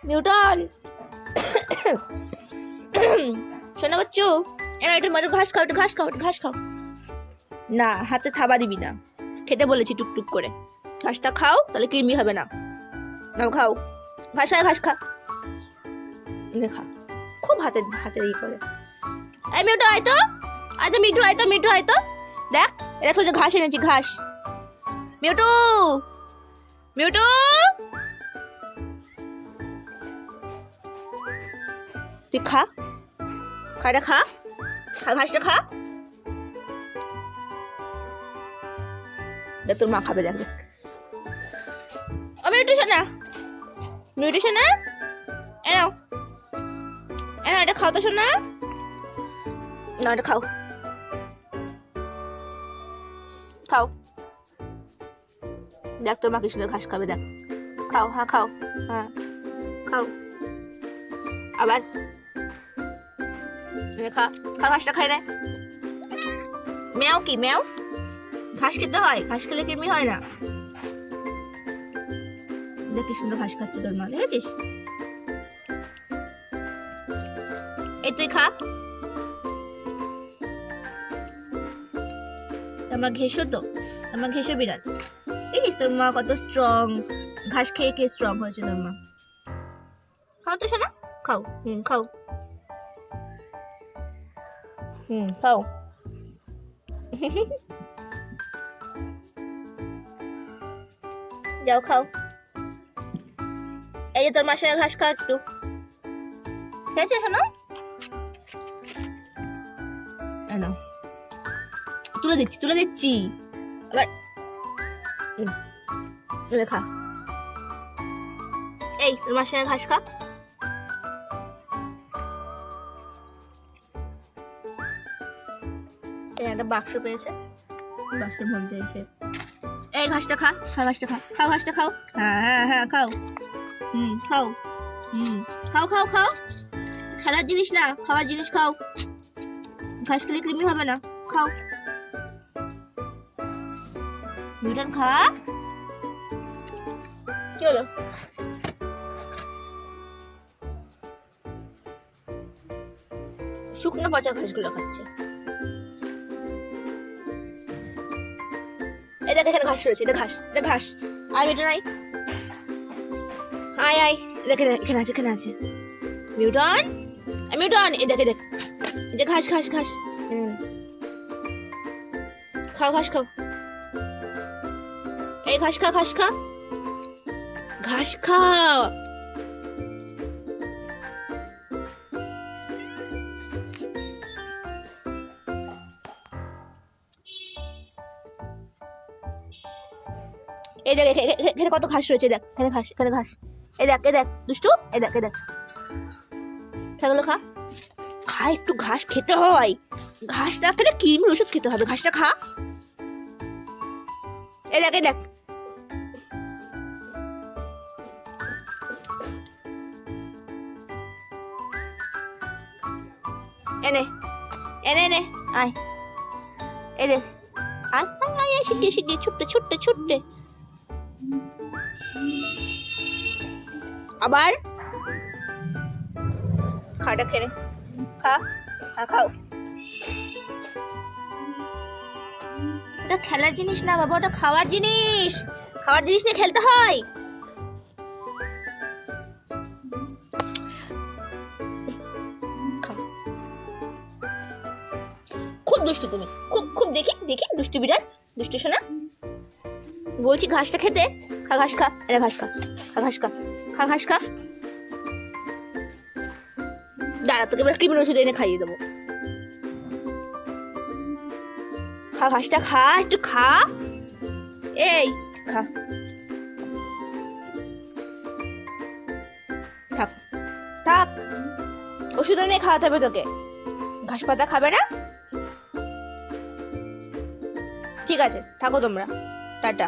Newton শোনা বাচ্চু, একটু মারো, ঘাস খাও, একটু ঘাস খাও, একটু ঘাস খাও। না, হাতে থাবা দিবি না, খেতে বলেছি টুকটুক করে। ঘাসটা খাও, তাহলে কৃমি হবে না। নাও খাও, ঘাস খা, ঘাস খা, খা। খুব হাতে হাতে ই করে। এই মিঠু আয় তো, আয় তো মিঠু, আয় তো মিঠু, আয় তো। দেখ, এটা তো ঘাস এনেছি, ঘাস। মিঠু, মিঠু, তুই খা, খাটা খা, খা ঘাসটা খা। দেখ তোর মা খাবে, দেখ দেখ। ও মিঠু শোনা, মিঠু শোনা, এনাও এনাও, এটা খাও তো শোনা। না, এটা খাও, খাও। দেখ তোর মা কি সুন্দর ঘাস খাবে, দেখ। খাও, হ্যাঁ খাও, হ্যাঁ খাও। আবার খা, খা ঘাসটা, খাই রে। ম্যাও কি ম্যাও? ঘাস খেতে হয়, ঘাস খেলে কৃমি হয় না। দেখ কি সুন্দর ঘাস খাচ্ছে তোর মা, দেখেছিস? এই তুই খা। আমরা ঘেঁষো তো, আমরা ঘেঁষো বিড়াল। দেখিস তোর মা কত স্ট্রং, ঘাস খেয়ে খেয়ে স্ট্রং হয়েছে তোর মা। খাও তো শোনা, খাও, খাও, খাও। যাও খাও। এই যে তোর মাসে ঘাস খাও একটু, খেয়েছো শোনো? না, তুলে দিচ্ছি, তুলে দিচ্ছি। আবার খা। এই তোর মাসে ঘাস খা। একটা বাক্স পেয়েছে, বাক্সের মধ্যে এসে এই ঘাসটা খা, খা ঘাসটা খা, খাও ঘাসটা খাও। হ্যাঁ হ্যাঁ হ্যাঁ খাও, খাও, খাও খাও খাও। খেলার জিনিস না, খাওয়ার জিনিস খাও। ঘাস খেলে কৃমি হবে না, খাও। মিউটন খা। কি হলো? শুকনো পচা ঘাসগুলো খাচ্ছে। এই দেখ এখানে ঘাস রয়েছে, এটা ঘাস, এটা ঘাস। আর মিউটন নাই, আয় আয়, দেখে এখানে আছে, এখানে আছে। মিউটন, মিউটন, এই দেখ, দেখ, এই যে ঘাস, ঘাস, ঘাস। খাও ঘাস খাও। এই ঘাস খা, ঘাস খা, ঘাস খাও। এই দেখ এখানে কত ঘাস রয়েছে, দেখ এখানে ঘাস, এখানে ঘাস। এই দেখ, এই দেখ দুষ্টু, এই দেখ, এই দেখ। খেগুলো খা, খা, একটু ঘাস খেতে হয়। ঘাসটা খেলে কৃমির ওষুধ খেতে হবে, ঘাসটা খা। এই দেখ, এই দেখ। এনে এনে এনে আয়, এই দেখ, আয় আয় আয় আয়, শিখে শিখে, ছুটতে ছুটতে ছুটতে। আবার খাটা খেলে, খা, খাও। ওটা খেলার জিনিস না বাবা, ওটা খাওয়ার জিনিস। খাওয়ার জিনিস নিয়ে খেলতে হয়। খুব দুষ্টু তুমি, খুব খুব, দেখি দেখি, দুষ্টু বিড়াল, দুষ্টু শোনা। বলছি ঘাসটা খেতে, খা ঘাস খা, এটা ঘাস খা, খা ঘাস খা, খা ঘাস খা। দাঁড়া, তোকে এবার কৃমির ওষুধ এনে খাইয়ে দেবো। খা ঘাসটা খা, একটু খা। এই খা, থাক থাক, ওষুধ এনে খাওয়াতে হবে তোকে। ঘাস পাতা খাবে না? ঠিক আছে, থাকো তোমরা, টাটা।